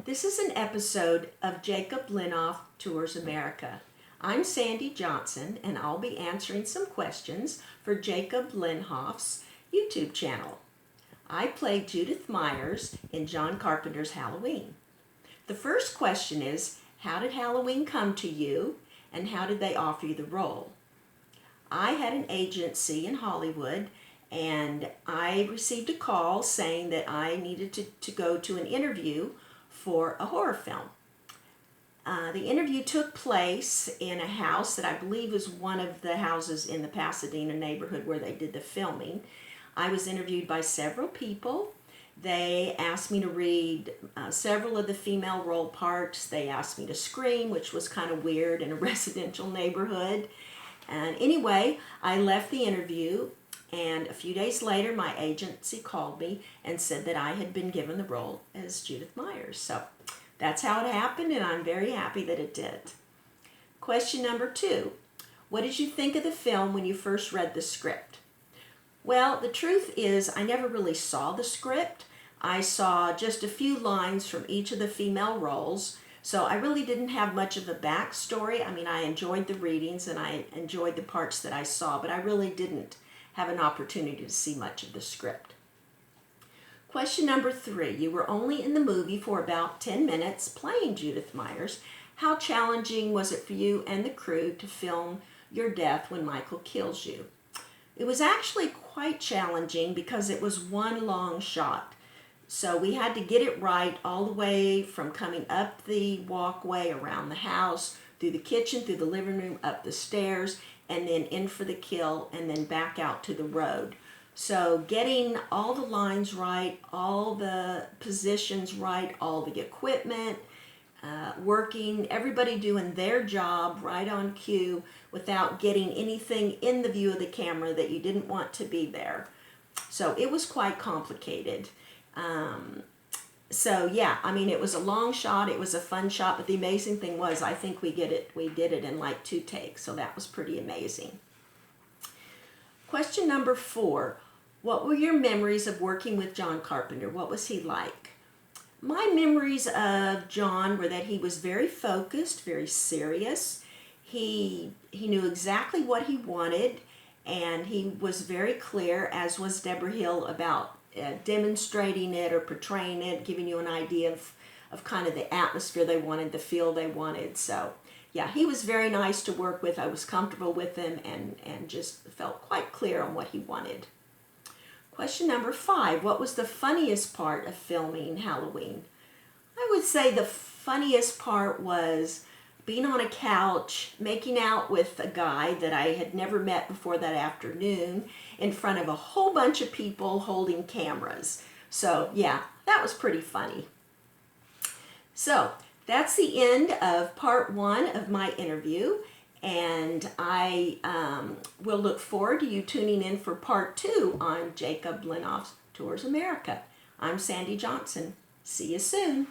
This is an episode of Jacob Lenhoff Tours America. I'm Sandy Johnson, and I'll be answering some questions for Jacob Lenhoff's YouTube channel. I played Judith Myers in John Carpenter's Halloween. The first question is, how did Halloween come to you, and how did they offer you the role? I had an agency in Hollywood, and I received a call saying that I needed to go to an interview for a horror film. The interview took place in a house that I believe is one of the houses in the Pasadena neighborhood where they did the filming. I was interviewed by several people. They asked me to read several of the female role parts. They asked me to scream, which was kind of weird in a residential neighborhood. And anyway, I left the interview, and a few days later my agency called me and said that I had been given the role as Judith Myers. So that's how it happened, and I'm very happy that it did. Question number 2. What did you think of the film when you first read the script? Well, the truth is I never really saw the script. I saw just a few lines from each of the female roles, so I really didn't have much of a backstory. I mean, I enjoyed the readings and I enjoyed the parts that I saw, but I really didn't have an opportunity to see much of the script. Question number 3. You were only in the movie for about 10 minutes playing Judith Myers. How challenging was it for you and the crew to film your death when Michael kills you? It was actually quite challenging because it was one long shot. So we had to get it right all the way from coming up the walkway around the house, through the kitchen, through the living room, up the stairs, and then in for the kill, and then back out to the road. So getting all the lines right, all the positions right, all the equipment, working, everybody doing their job right on cue without getting anything in the view of the camera that you didn't want to be there. So it was quite complicated. So yeah, I mean, it was a long shot, it was a fun shot, but the amazing thing was I think we did it in like 2 takes, so that was pretty amazing. Question number 4. What were your memories of working with John Carpenter? What was he like? My memories of John were that he was very focused, very serious. He knew exactly what he wanted, and he was very clear, as was Deborah Hill, about demonstrating it or portraying it, giving you an idea of kind of the atmosphere they wanted, the feel they wanted. So yeah, he was very nice to work with. I was comfortable with him and just felt quite clear on what he wanted. Question number 5. What was the funniest part of filming Halloween? I would say the funniest part was being on a couch, making out with a guy that I had never met before that afternoon in front of a whole bunch of people holding cameras. So yeah, that was pretty funny. So that's the end of part 1 of my interview, and I will look forward to you tuning in for part 2 on Jacob Lenhoff's Tours America. I'm Sandy Johnson. See you soon.